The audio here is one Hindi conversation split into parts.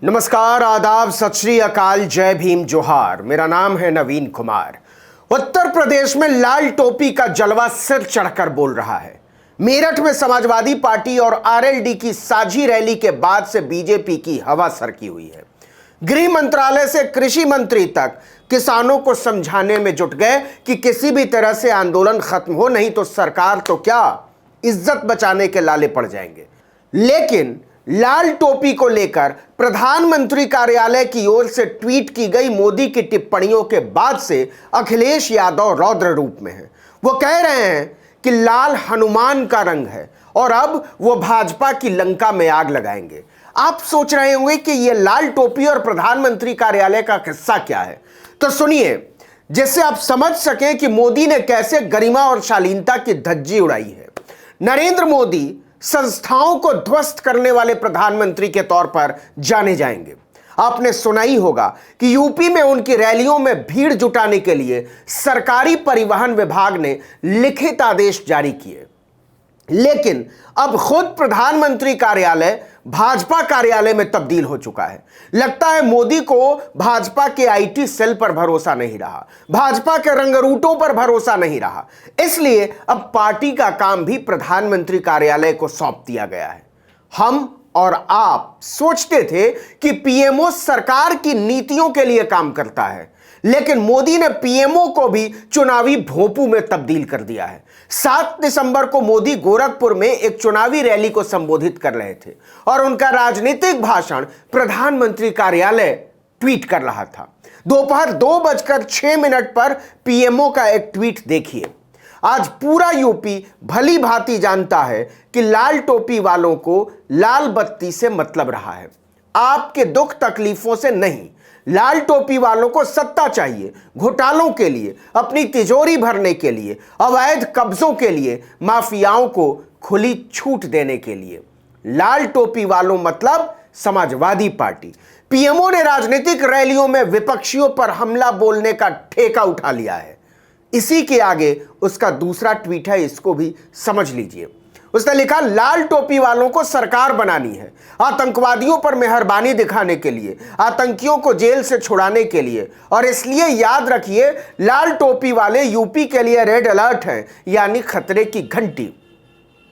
नमस्कार, आदाब, सत श्री अकाल, जय भीम, जोहार। मेरा नाम है नवीन कुमार। उत्तर प्रदेश में लाल टोपी का जलवा सिर चढ़कर बोल रहा है। मेरठ में समाजवादी पार्टी और आरएलडी की साझी रैली के बाद से बीजेपी की हवा सरकी हुई है। गृह मंत्रालय से कृषि मंत्री तक किसानों को समझाने में जुट गए कि किसी भी तरह से आंदोलन खत्म हो, नहीं तो सरकार तो क्या इज्जत बचाने के लाले पड़ जाएंगे। लेकिन लाल टोपी को लेकर प्रधानमंत्री कार्यालय की ओर से ट्वीट की गई मोदी की टिप्पणियों के बाद से अखिलेश यादव रौद्र रूप में हैं। वो कह रहे हैं कि लाल हनुमान का रंग है और अब वो भाजपा की लंका में आग लगाएंगे। आप सोच रहे होंगे कि ये लाल टोपी और प्रधानमंत्री कार्यालय का किस्सा क्या है, तो सुनिए, जिससे आप समझ सकें कि मोदी ने कैसे गरिमा और शालीनता की धज्जी उड़ाई है। नरेंद्र मोदी संस्थाओं को ध्वस्त करने वाले प्रधानमंत्री के तौर पर जाने जाएंगे। आपने सुना ही होगा कि यूपी में उनकी रैलियों में भीड़ जुटाने के लिए सरकारी परिवहन विभाग ने लिखित आदेश जारी किए। लेकिन अब खुद प्रधानमंत्री कार्यालय भाजपा कार्यालय में तब्दील हो चुका है। लगता है मोदी को भाजपा के आईटी सेल पर भरोसा नहीं रहा, भाजपा के रंगरूटों पर भरोसा नहीं रहा, इसलिए अब पार्टी का काम भी प्रधानमंत्री कार्यालय को सौंप दिया गया है। हम और आप सोचते थे कि पीएमओ सरकार की नीतियों के लिए काम करता है, लेकिन मोदी ने पीएमओ को भी चुनावी भोंपू में तब्दील कर दिया है। 7 दिसंबर को मोदी गोरखपुर में एक चुनावी रैली को संबोधित कर रहे थे और उनका राजनीतिक भाषण प्रधानमंत्री कार्यालय ट्वीट कर रहा था। दोपहर 2:06 पर पीएमओ का एक ट्वीट देखिए। आज पूरा यूपी भली भांति जानता है कि लाल टोपी वालों को लाल बत्ती से मतलब रहा है, आपके दुख तकलीफों से नहीं। लाल टोपी वालों को सत्ता चाहिए, घोटालों के लिए, अपनी तिजोरी भरने के लिए, अवैध कब्जों के लिए, माफियाओं को खुली छूट देने के लिए। लाल टोपी वालों मतलब समाजवादी पार्टी। पीएमओ ने राजनीतिक रैलियों में विपक्षियों पर हमला बोलने का ठेका उठा लिया है। इसी के आगे उसका दूसरा ट्वीट है, इसको भी समझ लीजिए। उसने लिखा, लाल टोपी वालों को सरकार बनानी है, आतंकवादियों पर मेहरबानी दिखाने के लिए, आतंकियों को जेल से छुड़ाने के लिए, और इसलिए याद रखिए, लाल टोपी वाले यूपी के लिए रेड अलर्ट हैं, यानी खतरे की घंटी।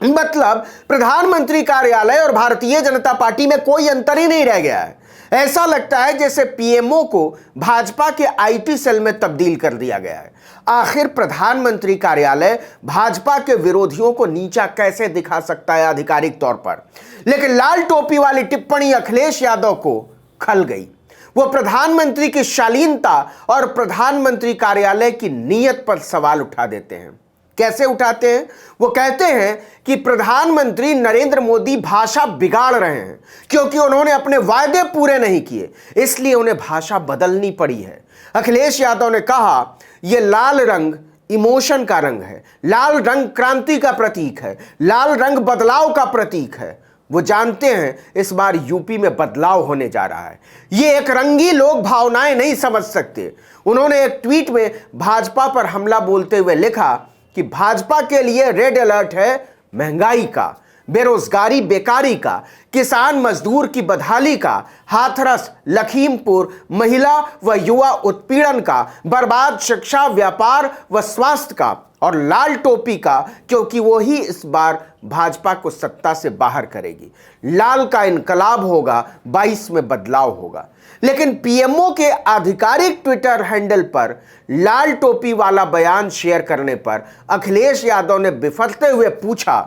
मतलब प्रधानमंत्री कार्यालय और भारतीय जनता पार्टी में कोई अंतर ही नहीं रह गया है। ऐसा लगता है जैसे पीएमओ को भाजपा के आईटी सेल में तब्दील कर दिया गया है। आखिर प्रधानमंत्री कार्यालय भाजपा के विरोधियों को नीचा कैसे दिखा सकता है आधिकारिक तौर पर। लेकिन लाल टोपी वाली टिप्पणी अखिलेश यादव को खल गई। वो प्रधानमंत्री की शालीनता और प्रधानमंत्री कार्यालय की नीयत पर सवाल उठा देते हैं। कैसे उठाते हैं? वो कहते हैं कि प्रधानमंत्री नरेंद्र मोदी भाषा बिगाड़ रहे हैं क्योंकि उन्होंने अपने वायदे पूरे नहीं किए, इसलिए उन्हें भाषा बदलनी पड़ी है। अखिलेश यादव ने कहा, यह लाल रंग इमोशन का रंग है, लाल रंग क्रांति का प्रतीक है, लाल रंग बदलाव का प्रतीक है। वो जानते हैं इस बार यूपी में बदलाव होने जा रहा है। ये एक रंगी लोग भावनाएं नहीं समझ सकते। उन्होंने एक ट्वीट में भाजपा पर हमला बोलते हुए लिखा कि भाजपा के लिए रेड अलर्ट है महंगाई का, बेरोजगारी बेकारी का, किसान मजदूर की बदहाली का, हाथरस लखीमपुर महिला व युवा उत्पीड़न का, बर्बाद शिक्षा, व्यापार व स्वास्थ्य का, और लाल टोपी का क्योंकि वो ही इस बार भाजपा को सत्ता से बाहर करेगी। लाल का इनकलाब होगा, 22 में बदलाव होगा। लेकिन पीएमओ के आधिकारिक ट्विटर हैंडल पर लाल टोपी वाला बयान शेयर करने पर अखिलेश यादव ने बिफरते हुए पूछा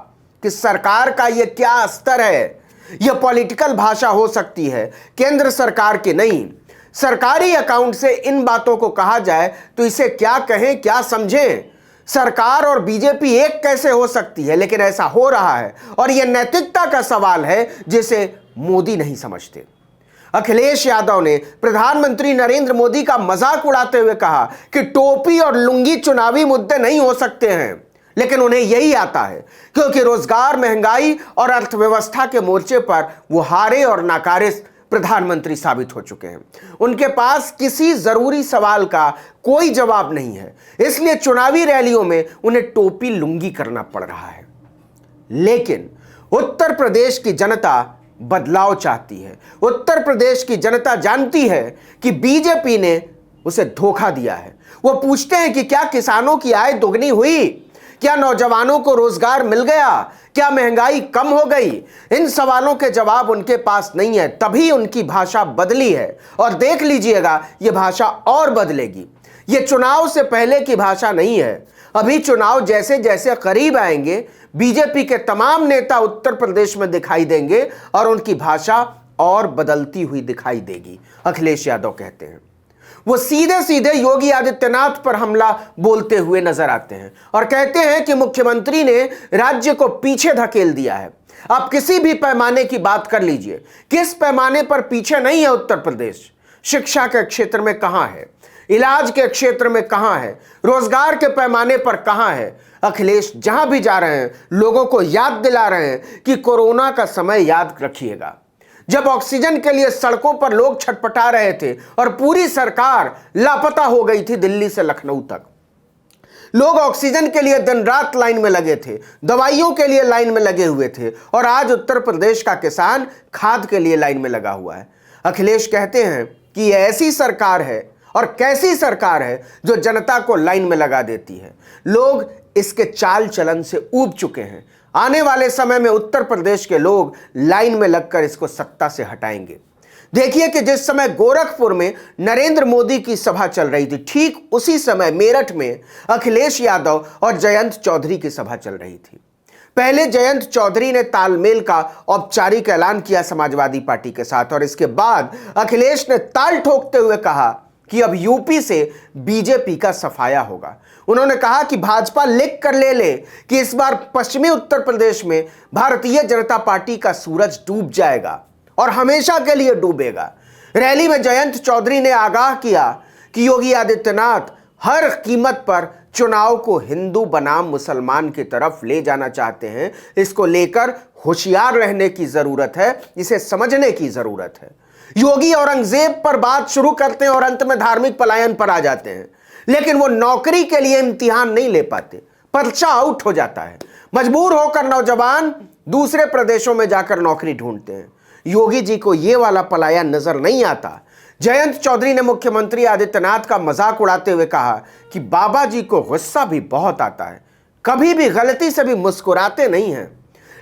कि सरकार का यह क्या स्तर है? यह पॉलिटिकल भाषा हो सकती है, केंद्र सरकार की नहीं। सरकारी अकाउंट से इन बातों को कहा जाए तो इसे क्या कहें, क्या समझें? सरकार और बीजेपी एक कैसे हो सकती है? लेकिन ऐसा हो रहा है और यह नैतिकता का सवाल है जिसे मोदी नहीं समझते। अखिलेश यादव ने प्रधानमंत्री नरेंद्र मोदी का मजाक उड़ाते हुए कहा कि टोपी और लुंगी चुनावी मुद्दे नहीं हो सकते हैं, लेकिन उन्हें यही आता है क्योंकि रोजगार, महंगाई और अर्थव्यवस्था के मोर्चे पर वो हारे और नाकारे प्रधानमंत्री साबित हो चुके हैं। उनके पास किसी जरूरी सवाल का कोई जवाब नहीं है, इसलिए चुनावी रैलियों में उन्हें टोपी लुंगी करना पड़ रहा है। लेकिन उत्तर प्रदेश की जनता बदलाव चाहती है। उत्तर प्रदेश की जनता जानती है कि बीजेपी ने उसे धोखा दिया है। वो पूछते हैं कि क्या किसानों की आय दोगुनी हुई, क्या नौजवानों को रोजगार मिल गया, क्या महंगाई कम हो गई। इन सवालों के जवाब उनके पास नहीं है, तभी उनकी भाषा बदली है। और देख लीजिएगा ये भाषा और बदलेगी। ये चुनाव से पहले की भाषा नहीं है। अभी चुनाव जैसे जैसे करीब आएंगे बीजेपी के तमाम नेता उत्तर प्रदेश में दिखाई देंगे और उनकी भाषा और बदलती हुई दिखाई देगी। अखिलेश यादव कहते हैं। वो सीधे सीधे योगी आदित्यनाथ पर हमला बोलते हुए नजर आते हैं और कहते हैं कि मुख्यमंत्री ने राज्य को पीछे धकेल दिया है। आप किसी भी पैमाने की बात कर लीजिए, किस पैमाने पर पीछे नहीं है उत्तर प्रदेश। शिक्षा के क्षेत्र में कहां है, इलाज के क्षेत्र में कहां है, रोजगार के पैमाने पर कहां है। अखिलेश जहां भी जा रहे हैं लोगों को याद दिला रहे हैं कि कोरोना का समय याद रखिएगा, जब ऑक्सीजन के लिए सड़कों पर लोग छटपटा रहे थे और पूरी सरकार लापता हो गई थी दिल्ली से लखनऊ तक। लोग ऑक्सीजन के लिए दिन रात लाइन में लगे थे, दवाइयों के लिए लाइन में लगे हुए थे, और आज उत्तर प्रदेश का किसान खाद के लिए लाइन में लगा हुआ है। अखिलेश कहते हैं कि यह ऐसी सरकार है और कैसी सरकार है जो जनता को लाइन में लगा देती है। लोग इसके चाल चलन से ऊब चुके हैं। आने वाले समय में उत्तर प्रदेश के लोग लाइन में लगकर इसको सत्ता से हटाएंगे। देखिए कि जिस समय गोरखपुर में नरेंद्र मोदी की सभा चल रही थी, ठीक उसी समय मेरठ में अखिलेश यादव और जयंत चौधरी की सभा चल रही थी। पहले जयंत चौधरी ने तालमेल का औपचारिक ऐलान किया समाजवादी पार्टी के साथ, और इसके बाद अखिलेश ने ताल ठोकते हुए कहा कि अब यूपी से बीजेपी का सफाया होगा। उन्होंने कहा कि भाजपा लिख कर ले ले कि इस बार पश्चिमी उत्तर प्रदेश में भारतीय जनता पार्टी का सूरज डूब जाएगा और हमेशा के लिए डूबेगा। रैली में जयंत चौधरी ने आगाह किया कि योगी आदित्यनाथ हर कीमत पर चुनाव को हिंदू बनाम मुसलमान की तरफ ले जाना चाहते हैं। इसको लेकर होशियार रहने की जरूरत है, इसे समझने की जरूरत है। योगी औरंगजेब पर बात शुरू करते हैं और अंत में धार्मिक पलायन पर आ जाते हैं, लेकिन वो नौकरी के लिए इम्तिहान नहीं ले पाते, पर्चा आउट हो जाता है। मजबूर होकर नौजवान दूसरे प्रदेशों में जाकर नौकरी ढूंढते हैं। योगी जी को ये वाला पलायन नजर नहीं आता। जयंत चौधरी ने मुख्यमंत्री आदित्यनाथ का मजाक उड़ाते हुए कहा कि बाबा जी को गुस्सा भी बहुत आता है, कभी भी गलती से भी मुस्कुराते नहीं हैं,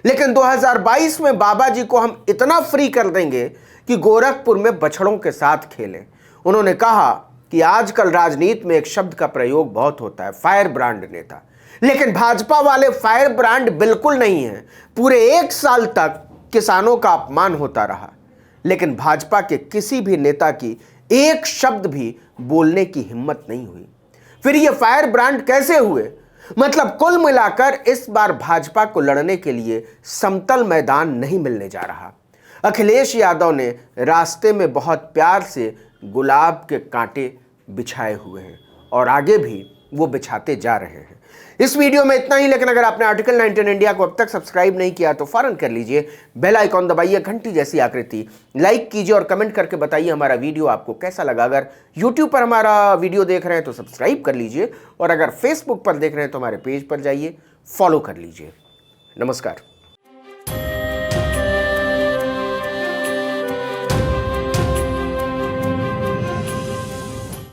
लेकिन 2022 में बाबा जी को हम इतना फ्री कर देंगे कि गोरखपुर में बछड़ों के साथ खेलें। उन्होंने कहा कि आजकल राजनीति में एक शब्द का प्रयोग बहुत होता है, फायर ब्रांड नेता, लेकिन भाजपा वाले फायर ब्रांड बिल्कुल नहीं है। पूरे 1 साल तक किसानों का अपमान होता रहा, लेकिन भाजपा के किसी भी नेता की एक शब्द भी बोलने की हिम्मत नहीं हुई। फिर ये फायर ब्रांड कैसे हुए? मतलब कुल मिलाकर इस बार भाजपा को लड़ने के लिए समतल मैदान नहीं मिलने जा रहा। अखिलेश यादव ने रास्ते में बहुत प्यार से गुलाब के कांटे बिछाए हुए हैं और आगे भी वो बिछाते जा रहे हैं। इस वीडियो में इतना ही, लेकिन अगर आपने आर्टिकल 19 इंडिया को अब तक सब्सक्राइब नहीं किया तो फौरन कर लीजिए, बेल आइकॉन दबाइए, घंटी जैसी आकृति, लाइक कीजिए और कमेंट करके बताइए हमारा वीडियो आपको कैसा लगा। अगर यूट्यूब पर हमारा वीडियो देख रहे हैं तो सब्सक्राइब कर लीजिए, और अगर फेसबुक पर देख रहे हैं तो हमारे पेज पर जाइए, फॉलो कर लीजिए। नमस्कार।